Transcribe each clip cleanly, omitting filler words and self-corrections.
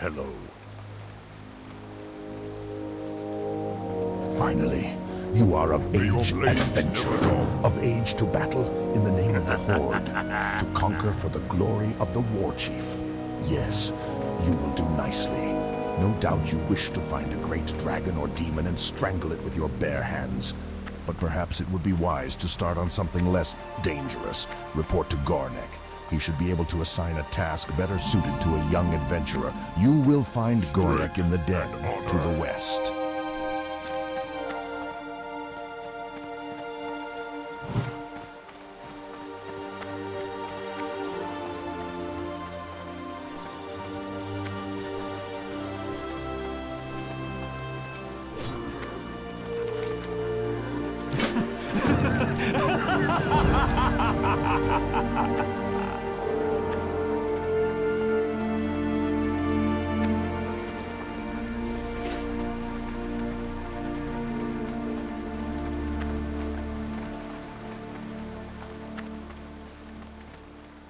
hello. Finally, you are of age, adventurer, of age to battle in the name of the Horde, to conquer for the glory of the War Chief. Yes, you will do nicely. No doubt you wish to find a great dragon or demon and strangle it with your bare hands. But perhaps it would be wise to start on something less dangerous. Report to Gornek. He should be able to assign a task better suited to a young adventurer. You will find Gornek in the den to the west.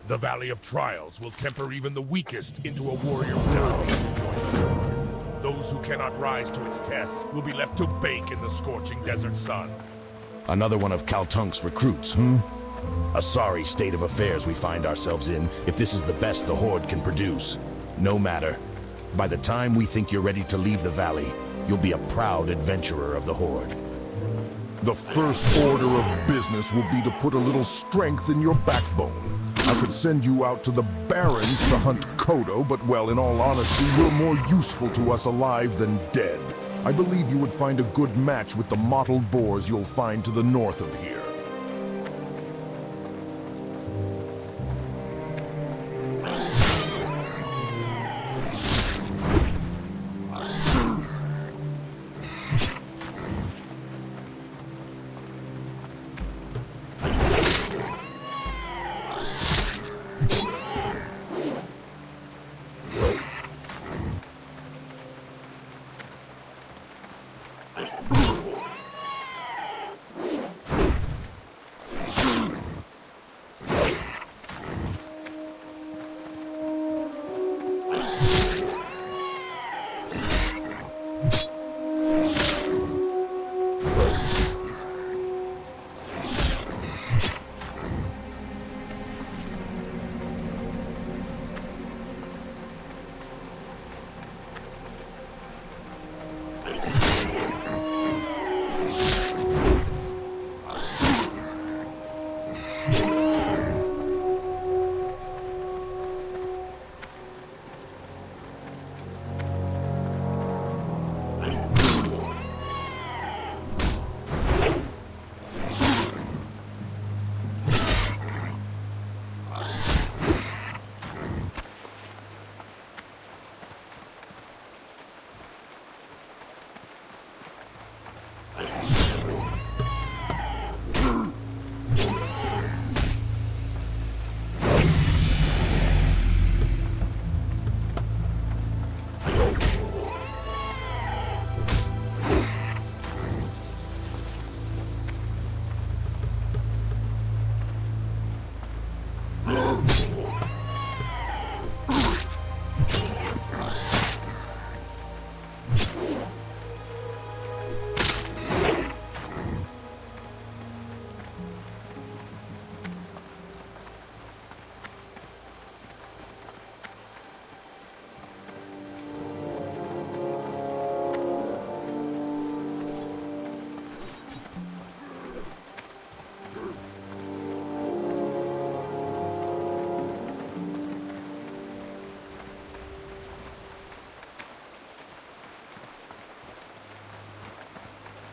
The Valley of Trials will temper even the weakest into a warrior down to join them. Those who cannot rise to its tests will be left to bake in the scorching desert sun. Another one of Kaltunk's recruits, A sorry state of affairs we find ourselves in if this is the best the Horde can produce. No matter. By the time we think you're ready to leave the valley, you'll be a proud adventurer of the Horde. The first order of business will be to put a little strength in your backbone. I could send you out to the Barrens to hunt Kodo, but well, in all honesty, you're more useful to us alive than dead. I believe you would find a good match with the mottled boars you'll find to the north of here.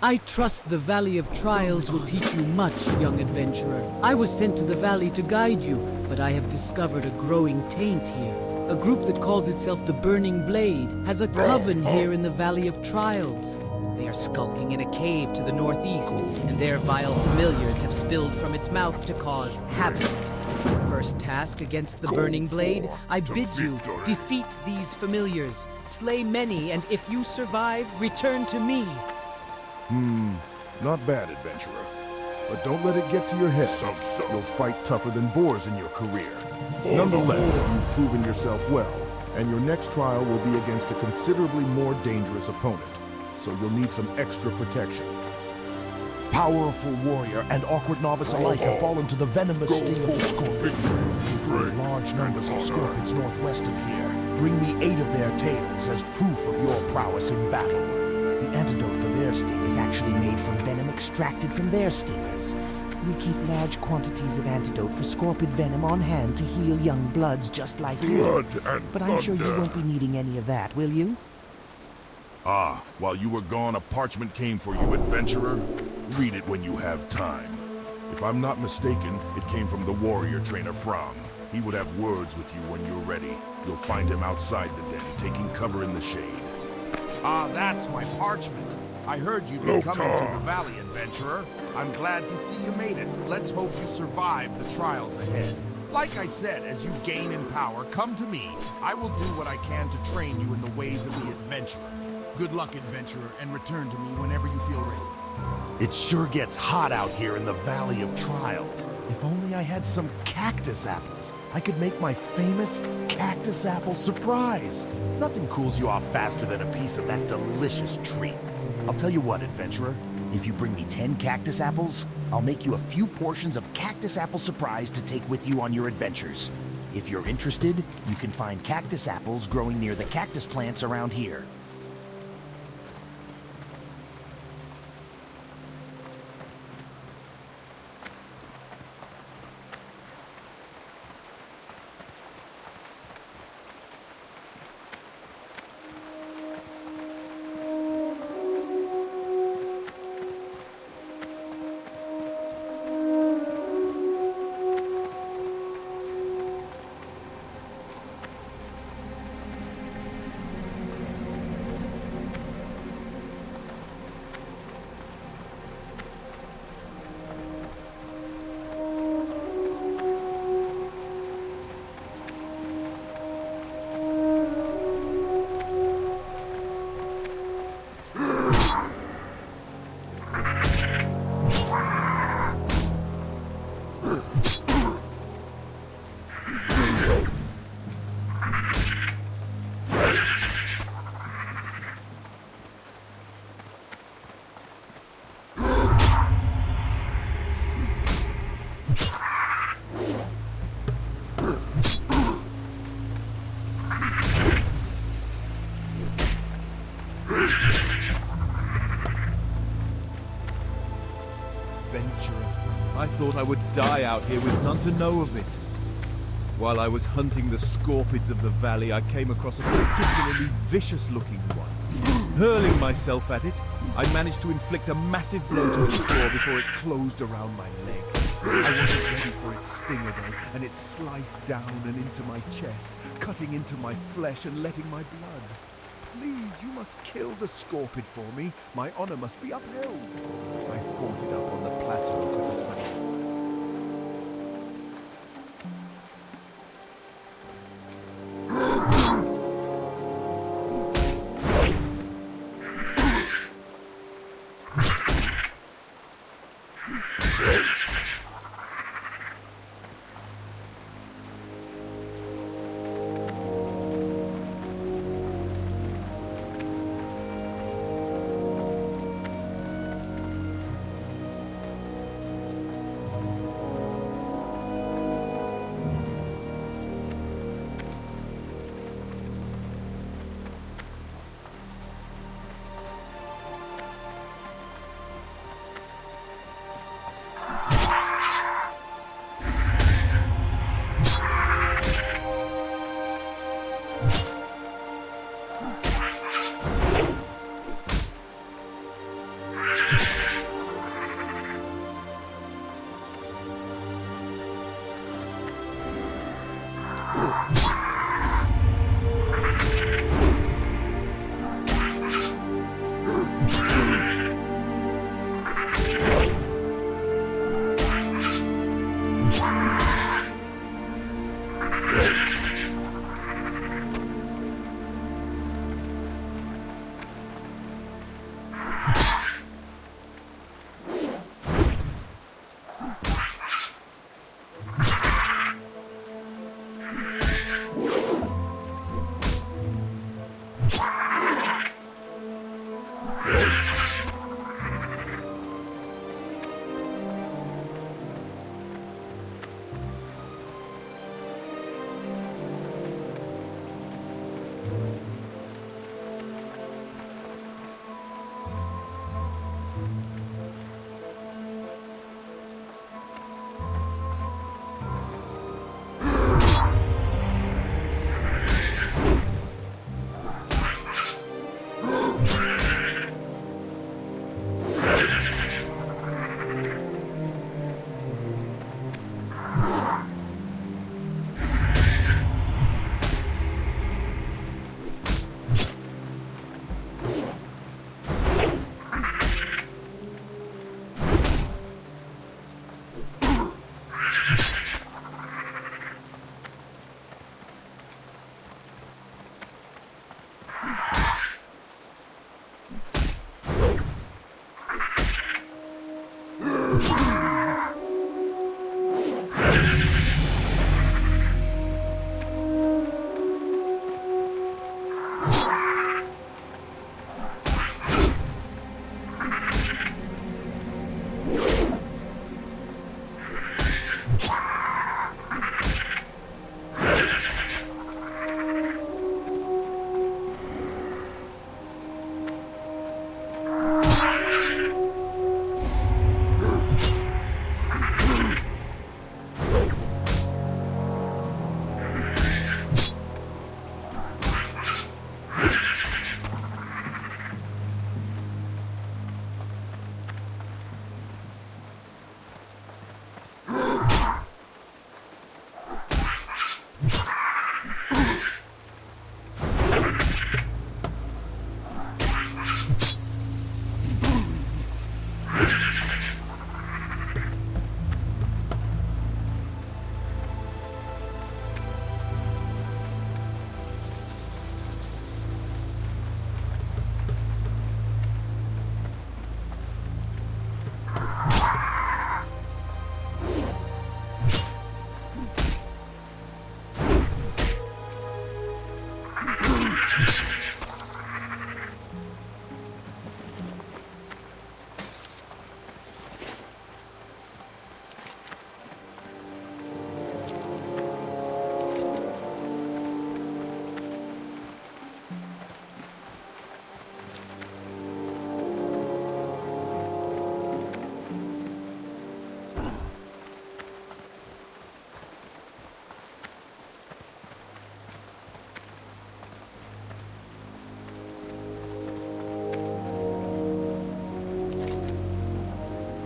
I trust the Valley of Trials will teach you much, young adventurer. I was sent to the valley to guide you, but I have discovered a growing taint here. A group that calls itself the Burning Blade has a coven here in the Valley of Trials. They are skulking in a cave to the northeast, and their vile familiars have spilled from its mouth to cause havoc. Your first task against the Burning Blade, I bid you defeat these familiars, slay many, and if you survive, return to me. Not bad, adventurer. But don't let it get to your head. You'll fight tougher than boars in your career. Nonetheless, you've proven yourself well, and your next trial will be against a considerably more dangerous opponent, so you'll need some extra protection. Powerful warrior and awkward novice alike have fallen to the venomous sting of the scorpion. There are large numbers of scorpions northwest of here. Bring me 8 of their tails as proof of your prowess in battle. The antidote for their sting is actually made from venom extracted from their stingers. We keep large quantities of antidote for scorpion venom on hand to heal young bloods just like you. But I'm sure you won't be needing any of that, will you? Ah, while you were gone, a parchment came for you, adventurer. Read it when you have time. If I'm not mistaken, it came from the warrior trainer Fromm. He would have words with you when you're ready. You'll find him outside the den, taking cover in the shade. Ah, that's my parchment. I heard you'd be coming to the valley, adventurer. I'm glad to see you made it. Let's hope you survive the trials ahead. Like I said, as you gain in power, come to me. I will do what I can to train you in the ways of the adventurer. Good luck, adventurer, and return to me whenever you feel ready. It sure gets hot out here in the Valley of Trials. If only I had some cactus apples, I could make my famous cactus apple surprise. Nothing cools you off faster than a piece of that delicious treat. I'll tell you what, adventurer. If you bring me 10 cactus apples, I'll make you a few portions of cactus apple surprise to take with you on your adventures. If you're interested, you can find cactus apples growing near the cactus plants around here. I thought I would die out here with none to know of it. While I was hunting the scorpids of the valley, I came across a particularly vicious-looking one. Hurling myself at it, I managed to inflict a massive blow to its claw before it closed around my leg. I wasn't ready for its stinger though, and it sliced down and into my chest, cutting into my flesh and letting my blood. Please, you must kill the scorpid for me. My honor must be upheld. I fought it up on the plateau to the south.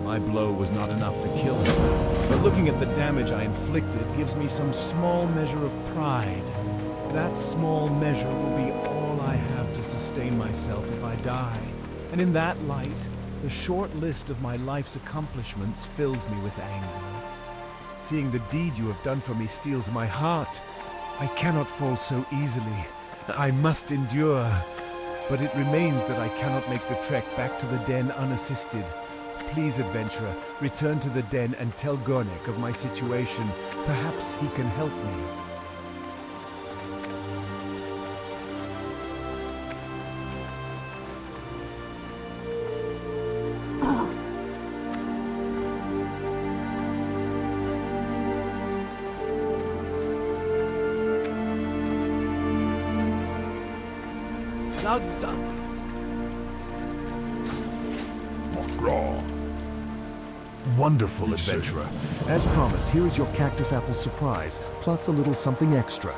My blow was not enough to kill him, but looking at the damage I inflicted gives me some small measure of pride. That small measure will be all I have to sustain myself if I die. And in that light, the short list of my life's accomplishments fills me with anger. Seeing the deed you have done for me steals my heart. I cannot fall so easily. I must endure. But it remains that I cannot make the trek back to the den unassisted. Please, adventurer, return to the den and tell Gornik of my situation. Perhaps he can help me. Wonderful, adventurer. As promised, here is your cactus apple surprise, plus a little something extra.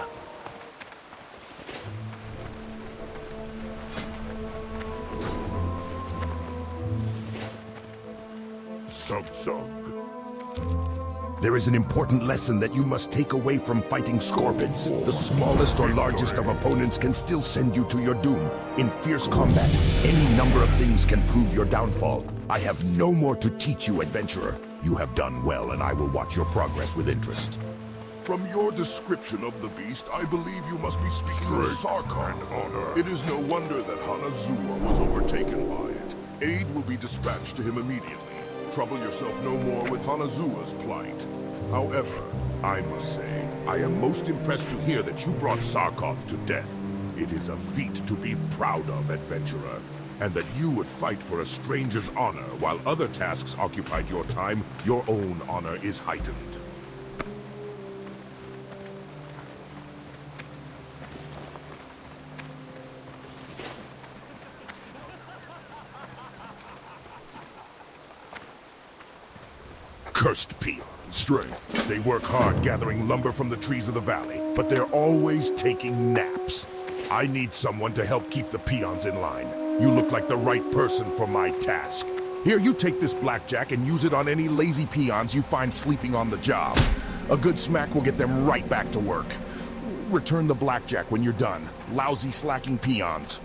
There is an important lesson that you must take away from fighting scorpions. The smallest or largest of opponents can still send you to your doom. In fierce combat, any number of things can prove your downfall. I have no more to teach you, adventurer. You have done well, and I will watch your progress with interest. From your description of the beast, I believe you must be speaking of Sarkov. It is no wonder that Hanazuo was overtaken by it. Aid will be dispatched to him immediately. Trouble yourself no more with Hanazuo's plight. However, I must say, I am most impressed to hear that you brought Sarkoth to death. It is a feat to be proud of, adventurer. And that you would fight for a stranger's honor while other tasks occupied your time, your own honor is heightened. Cursed peons. Strength. They work hard gathering lumber from the trees of the valley, but they're always taking naps. I need someone to help keep the peons in line. You look like the right person for my task. Here, you take this blackjack and use it on any lazy peons you find sleeping on the job. A good smack will get them right back to work. Return the blackjack when you're done. Lousy slacking peons.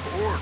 primitive orc.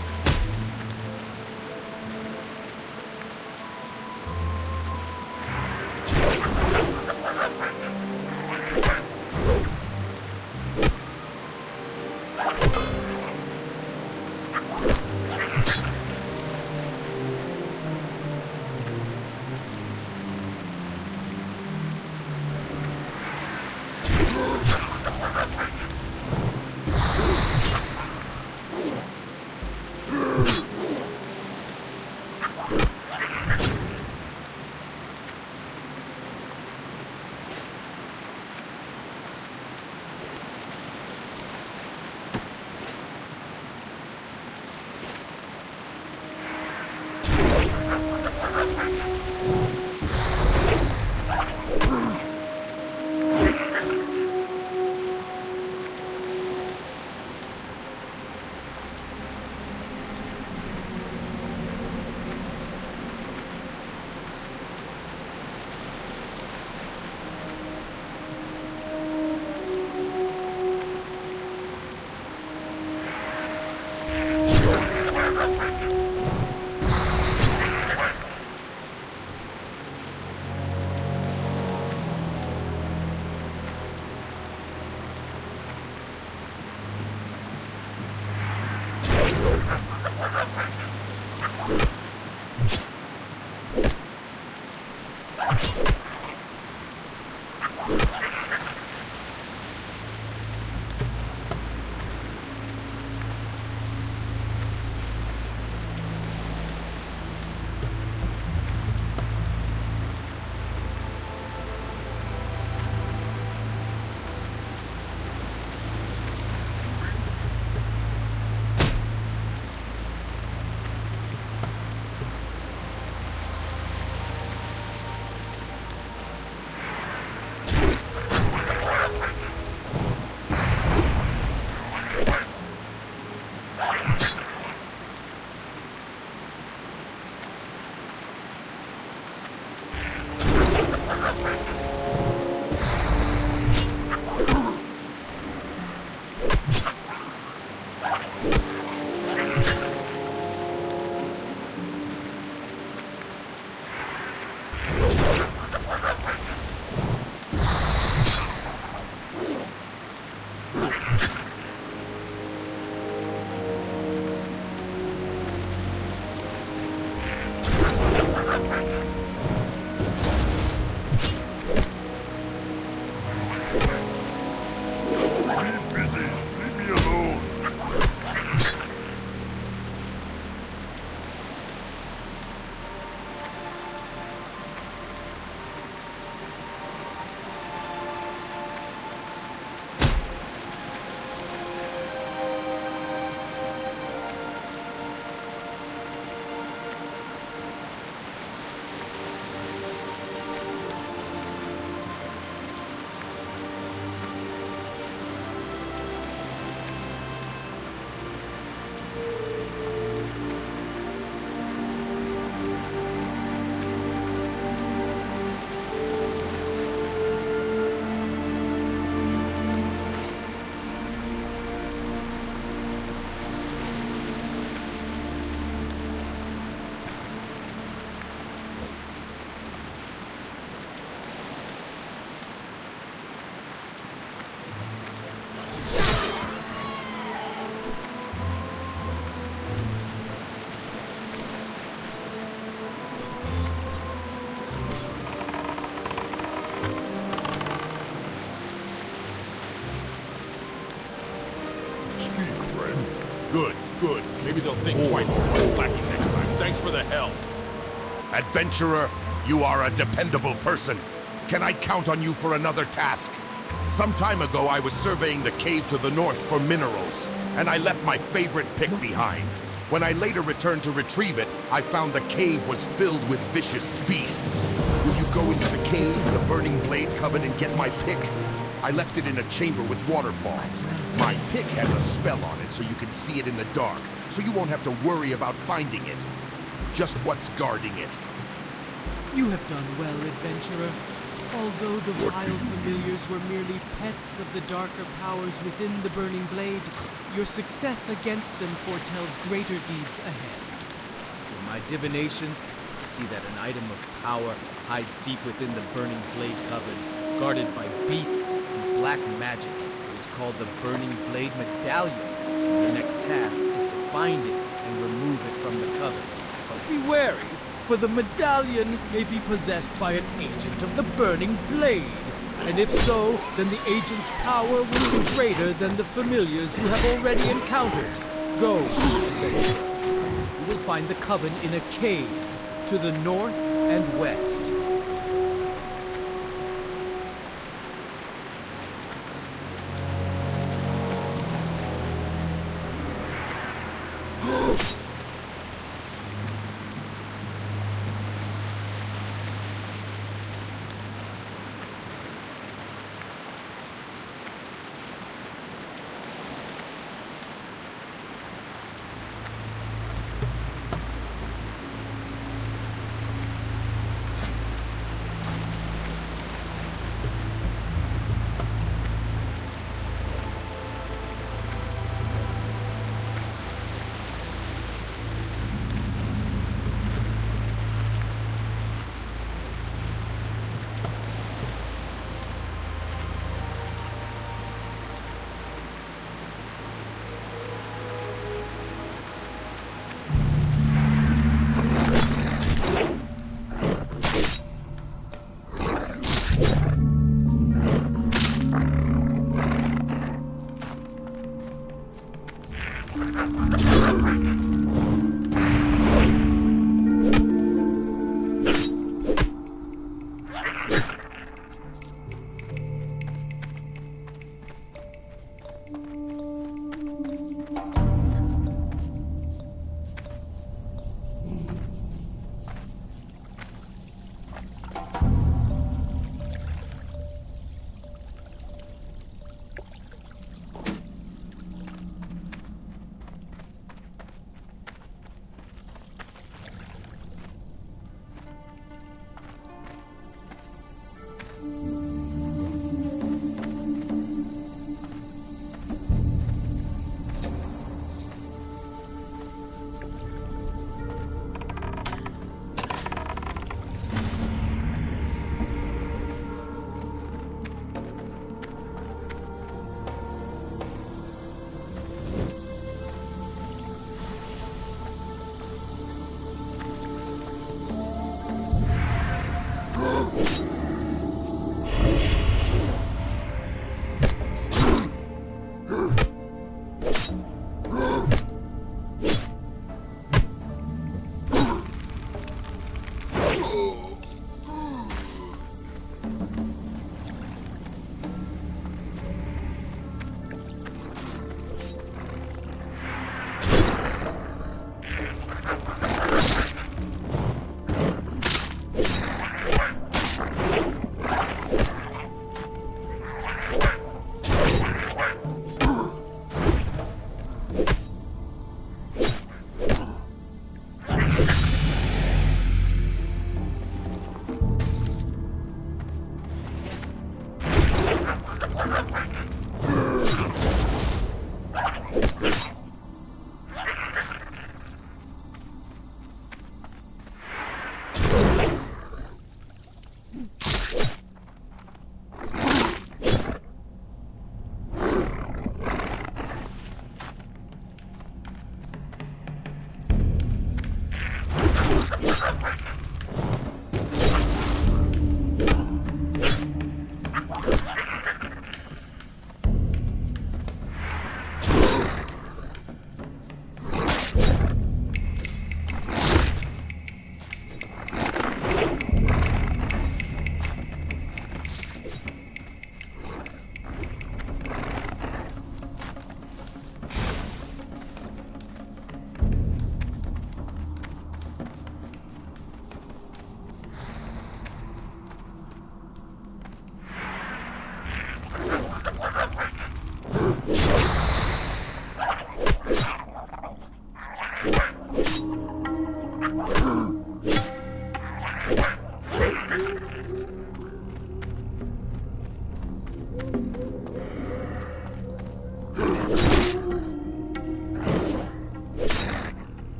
Good, good. Maybe they'll think twice before slacking next time. Thanks for the help. Adventurer, you are a dependable person. Can I count on you for another task? Some time ago, I was surveying the cave to the north for minerals, and I left my favorite pick behind. When I later returned to retrieve it, I found the cave was filled with vicious beasts. Will you go into the cave, the Burning Blade Coven, and get my pick? I left it in a chamber with waterfalls. My pick has a spell on it so you can see it in the dark, so you won't have to worry about finding it. Just what's guarding it. You have done well, adventurer. Although the vile familiars were merely pets of the darker powers within the Burning Blade, your success against them foretells greater deeds ahead. In my divinations, I see that an item of power hides deep within the Burning Blade Coven, guarded by beasts and black magic. It is called the Burning Blade Medallion. The next task is to find it and remove it from the Coven. But be wary, for the medallion may be possessed by an agent of the Burning Blade. And if so, then the agent's power will be greater than the familiars you have already encountered. Go, adventurer. You will find the Coven in a cave to the north and west.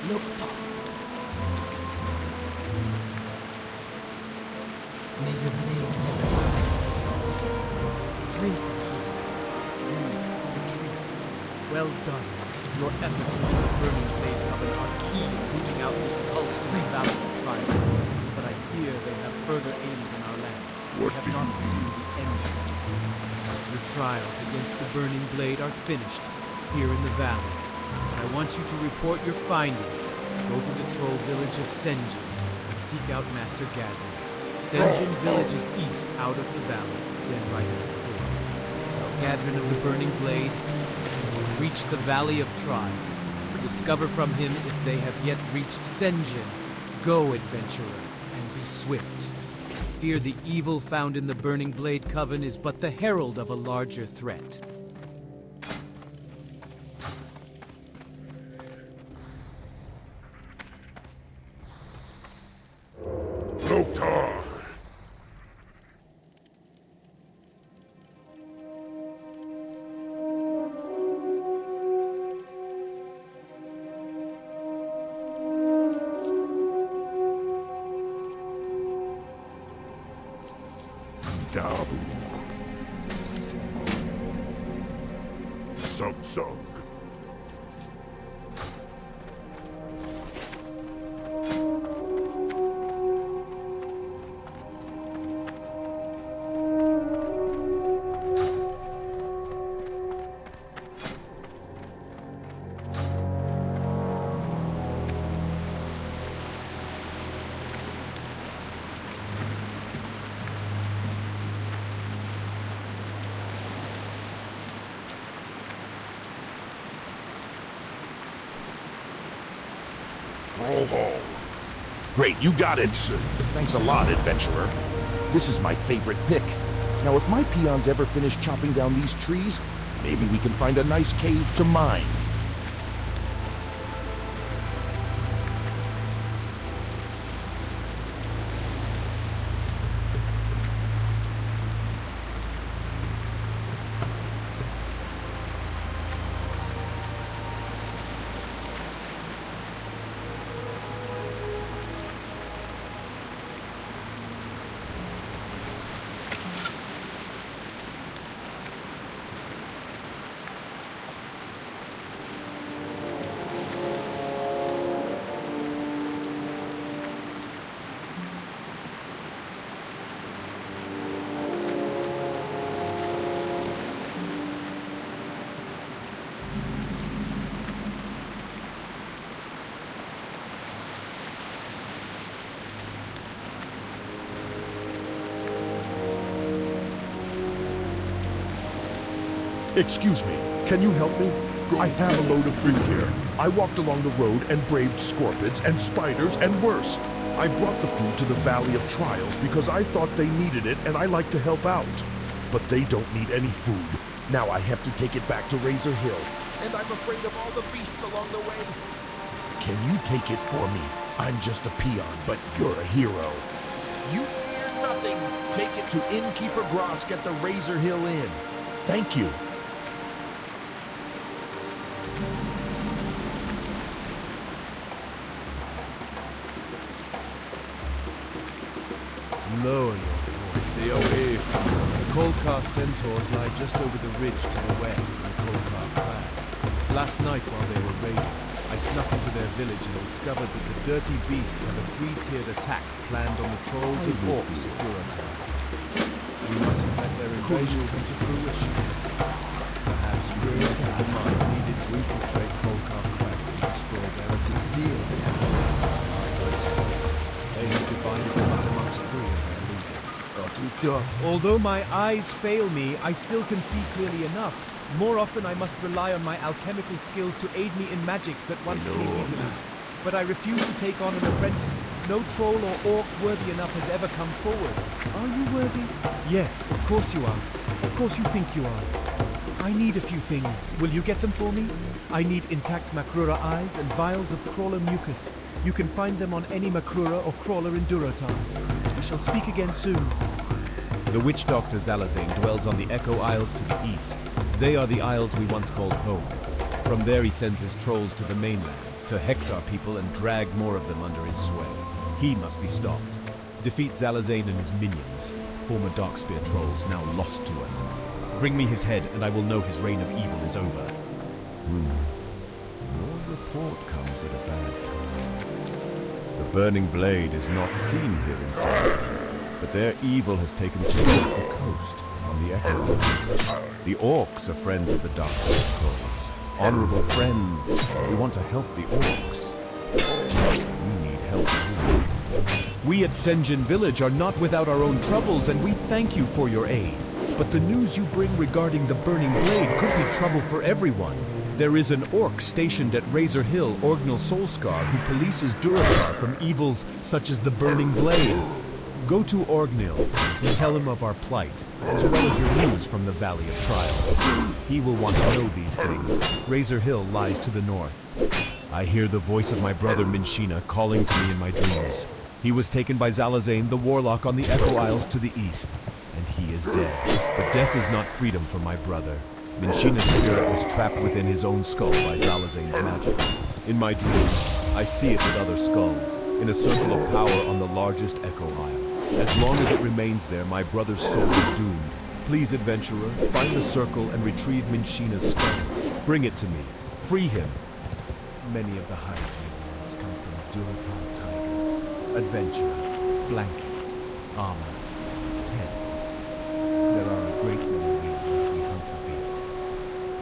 Look, may your blade never strength. You retreat. Well done. Your efforts with the Burning Blade Coven are key in rooting out this cult's valley of trials. But I fear they have further aims in our land. We have not seen the end of them. Your trials against the Burning Blade are finished here in the valley. But I want you to report your findings. Go to the troll village of Senju and seek out Master Gadget. Senjin village is east out of the valley, then right at the ford. Tell Gadrin of the Burning Blade, reach the Valley of Tribes. Discover from him if they have yet reached Senjin. Go, adventurer, and be swift. Fear the evil found in the Burning Blade Coven is but the herald of a larger threat. Loktar! Dabu. Sug. Great, you got it. Thanks a lot, adventurer. This is my favorite pick. Now, if my peons ever finish chopping down these trees, maybe we can find a nice cave to mine. Excuse me, can you help me? I have a load of food here. I walked along the road and braved scorpions and spiders and worse. I brought the food to the Valley of Trials because I thought they needed it and I like to help out. But they don't need any food. Now I have to take it back to Razor Hill. And I'm afraid of all the beasts along the way. Can you take it for me? I'm just a peon, but you're a hero. You fear nothing. Take it to Innkeeper Grosk at the Razor Hill Inn. Thank you. Lower your voice. Stay away from them. The Kolkar centaurs lie just over the ridge to the west in Kolkar Crag. Last night while they were raiding, I snuck into their village and discovered that the dirty beasts have a three-tiered attack planned on the trolls and orcs of Durotar. We mustn't let their invasion come to fruition. Perhaps you will take the mind needed to infiltrate Kolkar Crag and destroy their attack. They have divided them amongst three of their leaders. Although my eyes fail me, I still can see clearly enough. More often I must rely on my alchemical skills to aid me in magics that once came easily. But I refuse to take on an apprentice. No troll or orc worthy enough has ever come forward. Are you worthy? Yes, of course you are. Of course you think you are. I need a few things. Will you get them for me? I need intact Makrura eyes and vials of crawler mucus. You can find them on any Makrura or crawler in Durotar. I shall speak again soon. The witch doctor Zalazane dwells on the Echo Isles to the east. They are the isles we once called home. From there he sends his trolls to the mainland, to hex our people and drag more of them under his sway. He must be stopped. Defeat Zalazane and his minions, former Darkspear trolls now lost to us. Bring me his head and I will know his reign of evil is over. Your report comes at a bad time. The Burning Blade is not seen here in Senjin, but their evil has taken place off the coast, on the Echo Isles. The orcs are friends of the Darkspear trolls. Honorable friends, we want to help the orcs. We need help too. We at Senjin Village are not without our own troubles, and we thank you for your aid. But the news you bring regarding the Burning Blade could be trouble for everyone. There is an orc stationed at Razor Hill, Orgnal Soulscar, who polices Durakar from evils such as the Burning Blade. Go to Orgnil and tell him of our plight, as well as your news from the Valley of Trials. He will want to know these things. Razor Hill lies to the north. I hear the voice of my brother Minshina calling to me in my dreams. He was taken by Zalazane, the warlock on the Echo Isles to the east, and he is dead. But death is not freedom for my brother. Minshina's spirit was trapped within his own skull by Zalazane's magic. In my dreams, I see it with other skulls, in a circle of power on the largest Echo Isle. As long as it remains there, my brother's soul is doomed. Please, adventurer, find the circle and retrieve Minshina's skull. Bring it to me. Free him. Many of the hides we use come from Durotar tigers. Adventure, blankets, armor, tents. There are a great many reasons we hunt the beasts,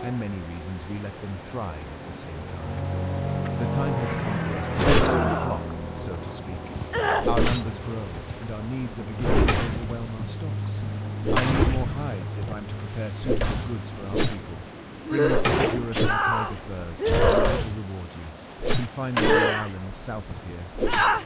and many reasons we let them thrive at the same time. The time has come for us to become a flock, so to speak. Our numbers grow, and our needs are beginning to overwhelm our stocks. I need more hides if I'm to prepare suitable goods for our people. Bring me from the Durotar tiger furs, and I shall reward you. You can find them on the islands south of here.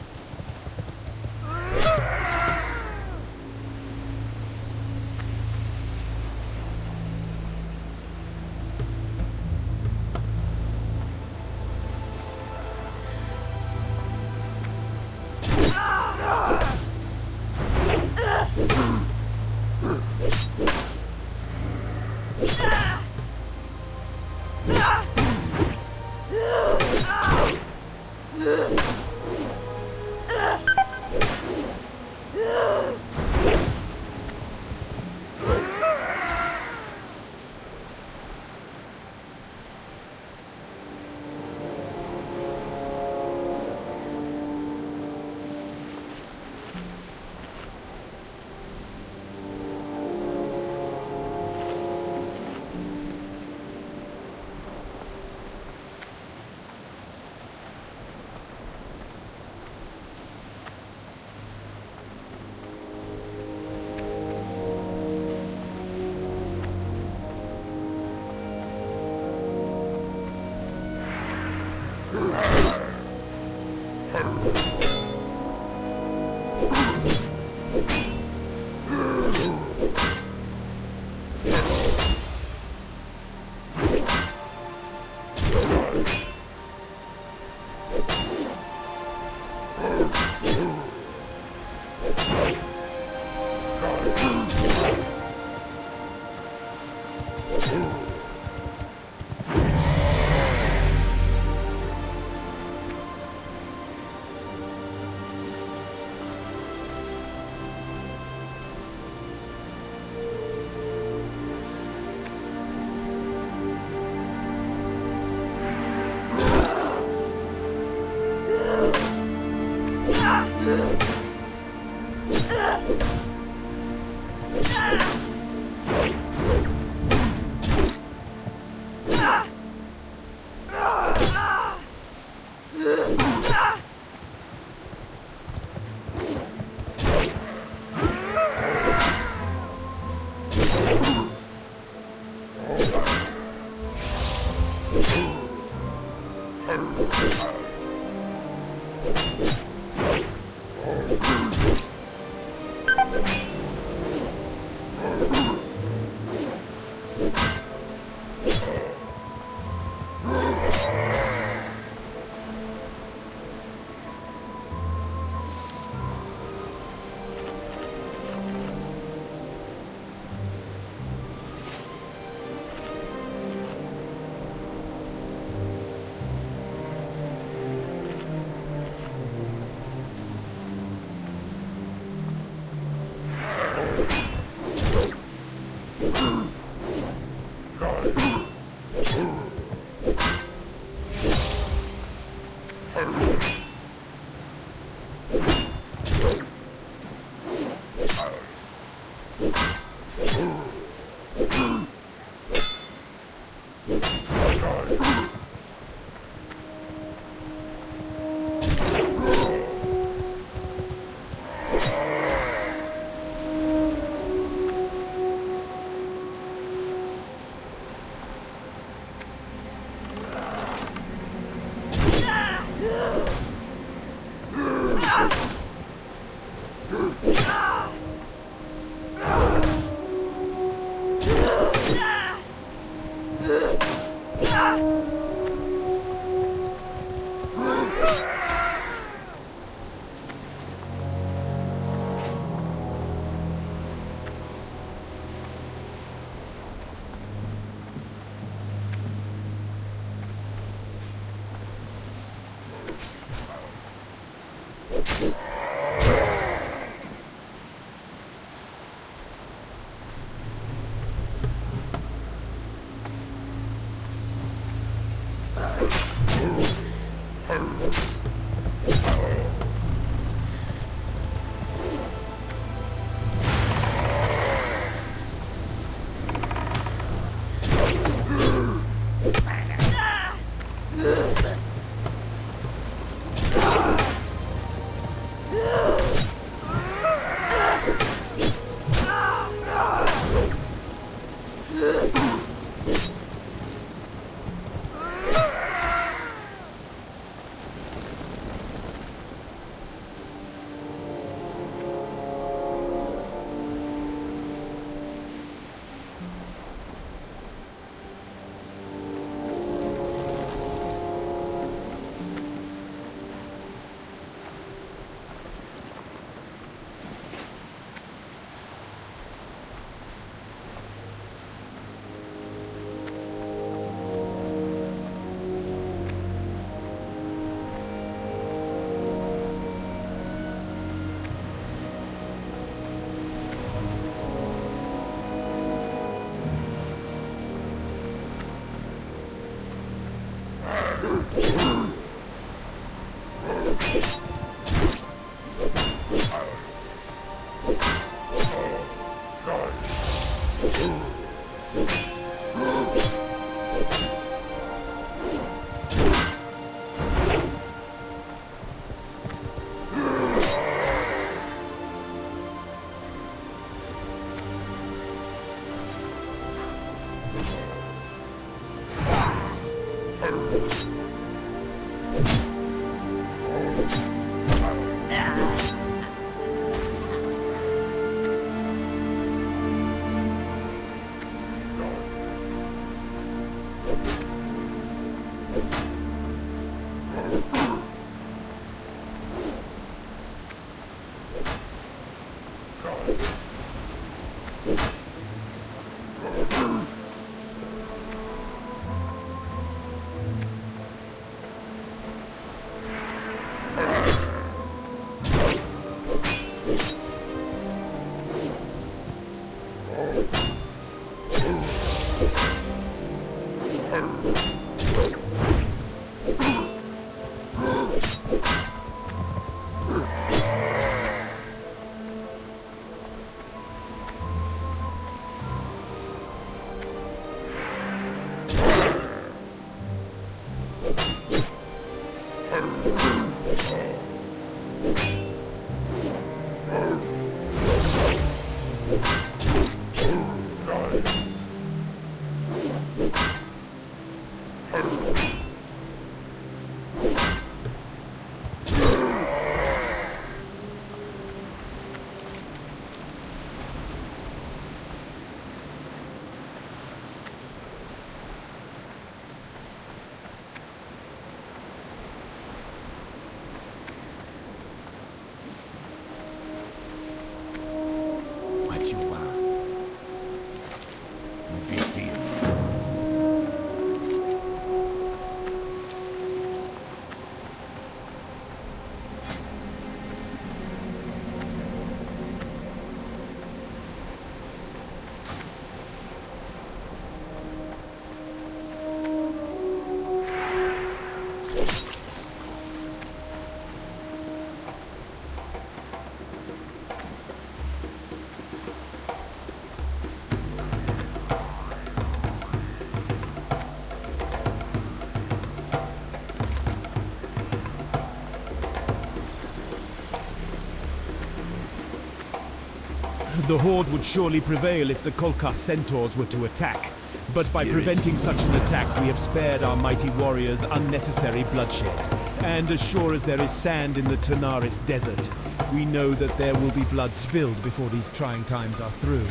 The Horde would surely prevail if the Kolkha centaurs were to attack. But by preventing such an attack, we have spared our mighty warriors unnecessary bloodshed. And as sure as there is sand in the Tanaris desert, we know that there will be blood spilled before these trying times are through.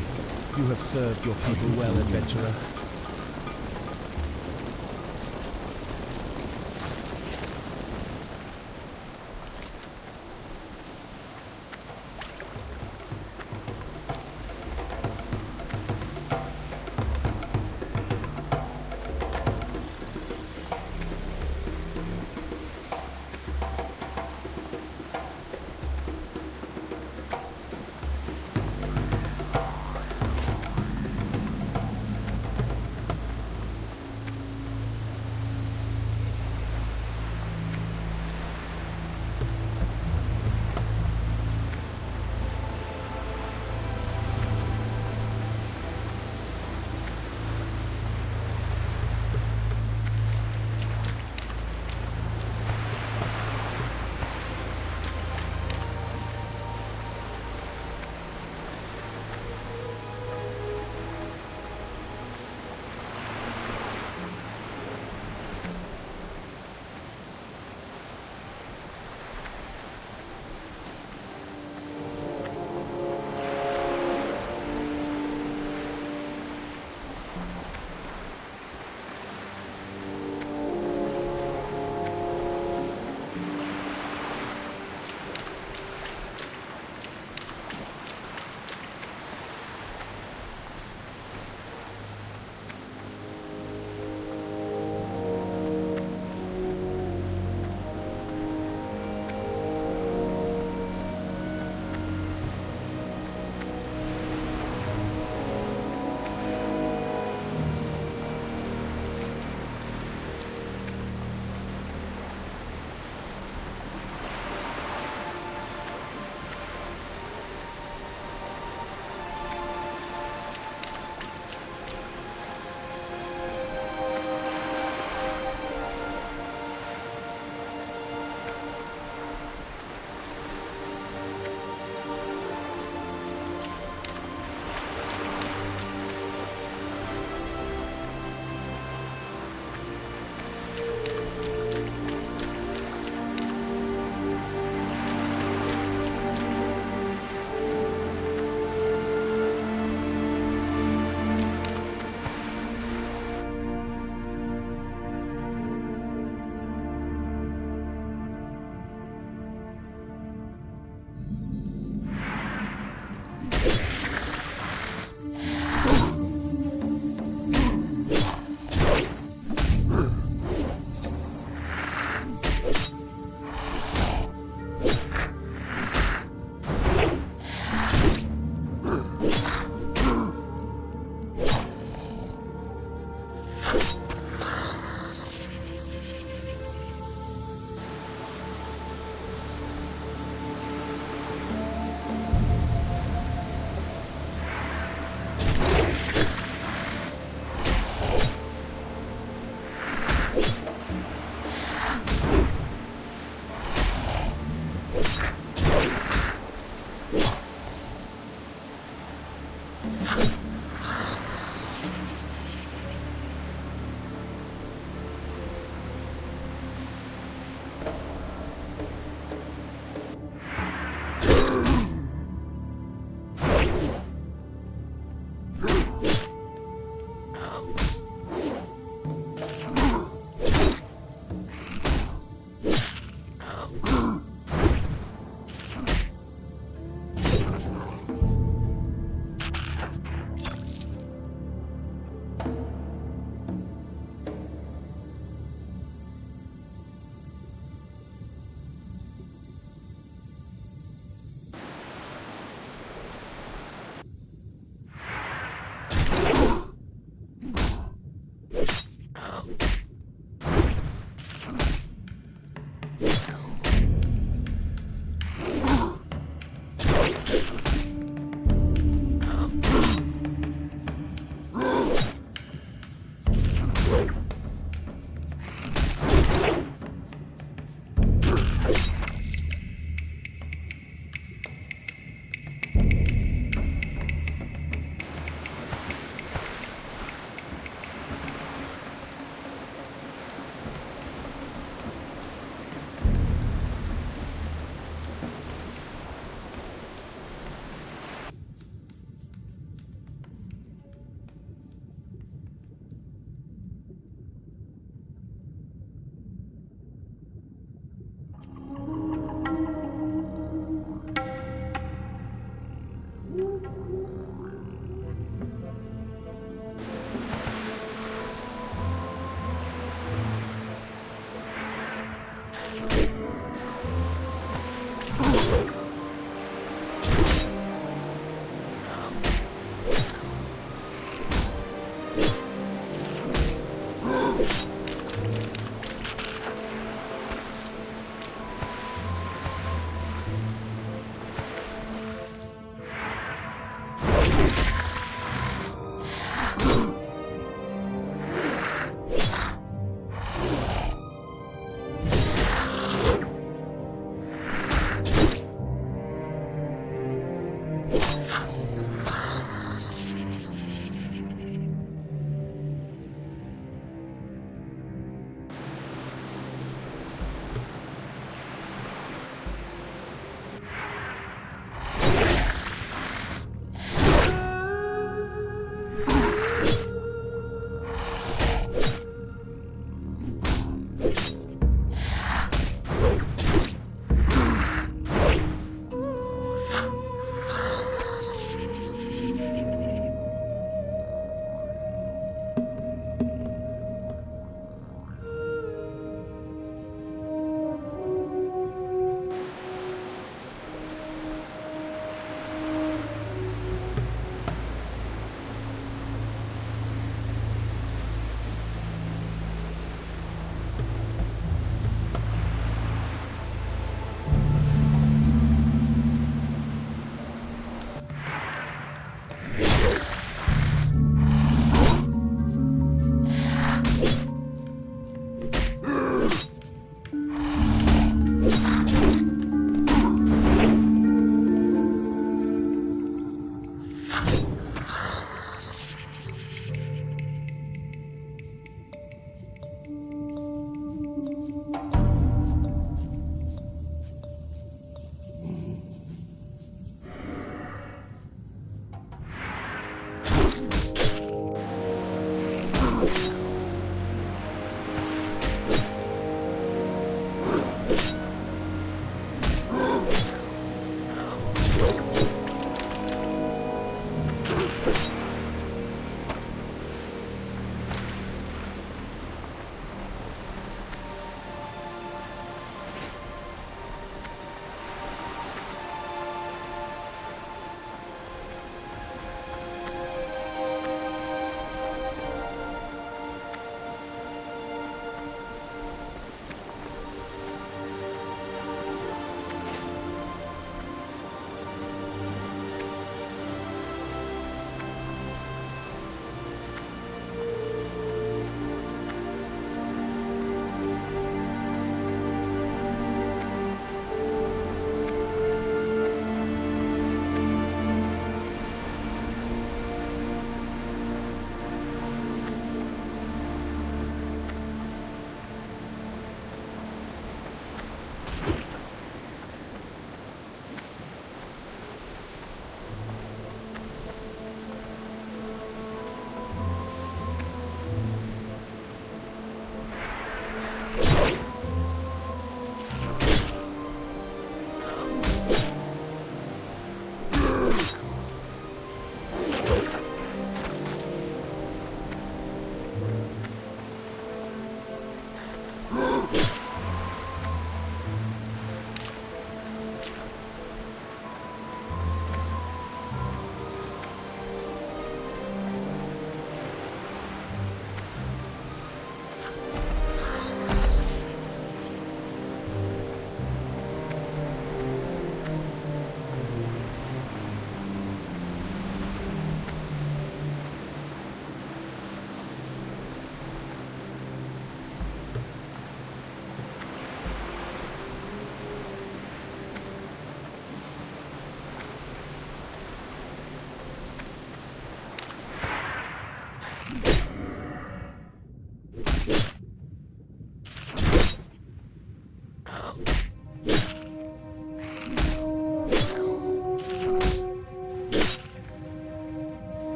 You have served your people well, adventurer.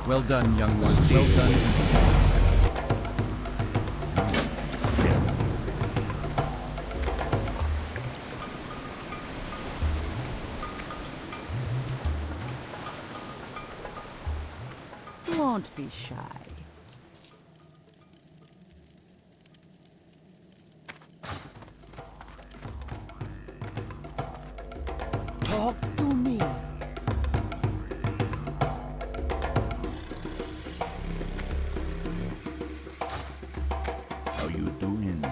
Well done, young one. Well done. Won't be shy. Talk to me. How you doing?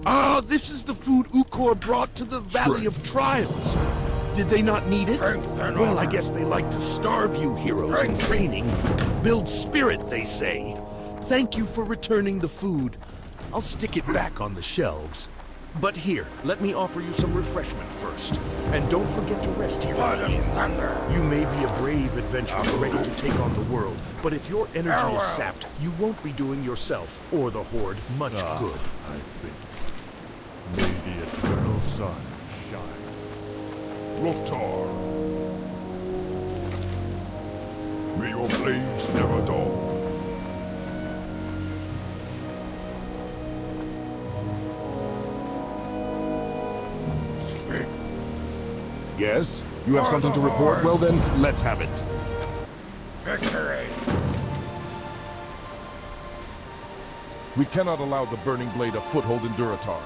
Ah, this is the food Ukor brought to the Valley of Trials. Did they not need it? Well, I guess they like to starve you heroes in training. Build spirit, they say. Thank you for returning the food. I'll stick it back on the shelves. But here, let me offer you some refreshment first. And don't forget to rest here. You may be a brave adventurer ready to take on the world, but if your energy is sapped, you won't be doing yourself or the Horde much good. I think. May the eternal sun shine. Loktar. May your blades never dull. Speak. Yes? You have something to report? Well then, let's have it. Victory! We cannot allow the Burning Blade a foothold in Durotar.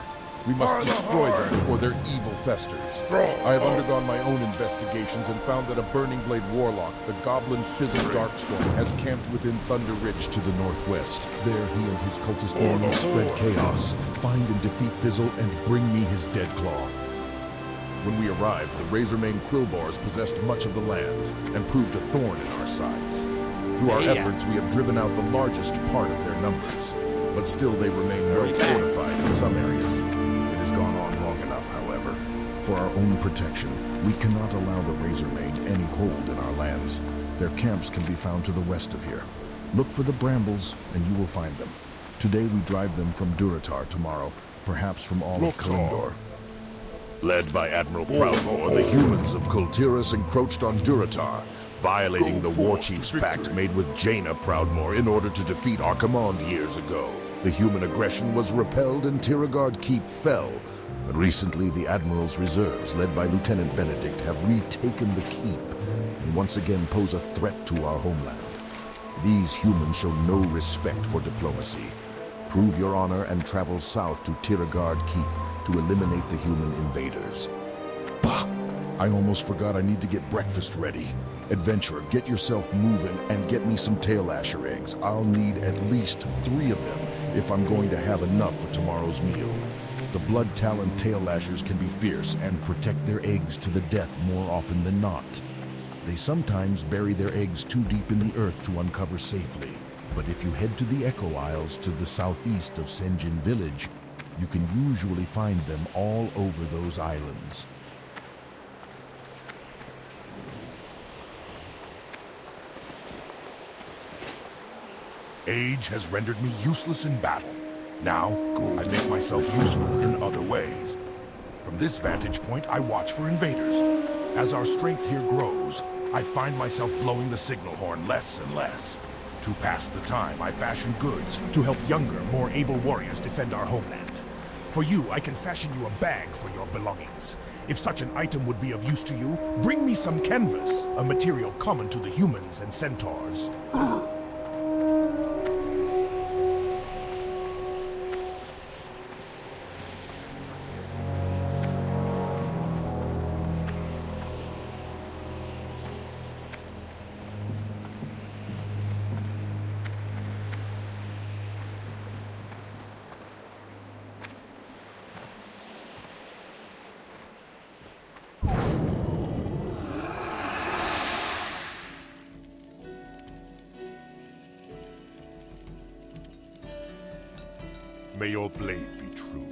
We must destroy them before their evil festers. I have undergone my own investigations and found that a Burning Blade warlock, the Goblin Fizzle Darkstorm, has camped within Thunder Ridge to the northwest. There he and his cultist minions spread chaos. Find and defeat Fizzle and bring me his dead claw. When we arrived, the Razormane Quillbars possessed much of the land and proved a thorn in our sides. Through our efforts, we have driven out the largest part of their numbers, but still they remain well fortified in some areas. It has gone on long enough, however. For our own protection, we cannot allow the Razormane any hold in our lands. Their camps can be found to the west of here. Look for the brambles, and you will find them. Today we drive them from Durotar tomorrow, perhaps from all of Kalimdor. Led by Admiral Proudmoore, the humans of Kultiras encroached on Durotar, violating the War Chief's pact made with Jaina Proudmoore in order to defeat our command years ago. The human aggression was repelled and Tiragard Keep fell, but recently the Admiral's reserves, led by Lieutenant Benedict, have retaken the keep and once again pose a threat to our homeland. These humans show no respect for diplomacy. Prove your honor and travel south to Tiragard Keep to eliminate the human invaders. Bah! I almost forgot I need to get breakfast ready. Adventurer, get yourself moving and get me some tail asher eggs. I'll need at least 3 of them if I'm going to have enough for tomorrow's meal. The blood-taloned tail lashers can be fierce and protect their eggs to the death more often than not. They sometimes bury their eggs too deep in the earth to uncover safely. But if you head to the Echo Isles to the southeast of Senjin Village, you can usually find them all over those islands. Age has rendered me useless in battle. Now, I make myself useful in other ways. From this vantage point, I watch for invaders. As our strength here grows, I find myself blowing the signal horn less and less. To pass the time, I fashion goods to help younger, more able warriors defend our homeland. For you, I can fashion you a bag for your belongings. If such an item would be of use to you, bring me some canvas, a material common to the humans and centaurs. May your blade be true.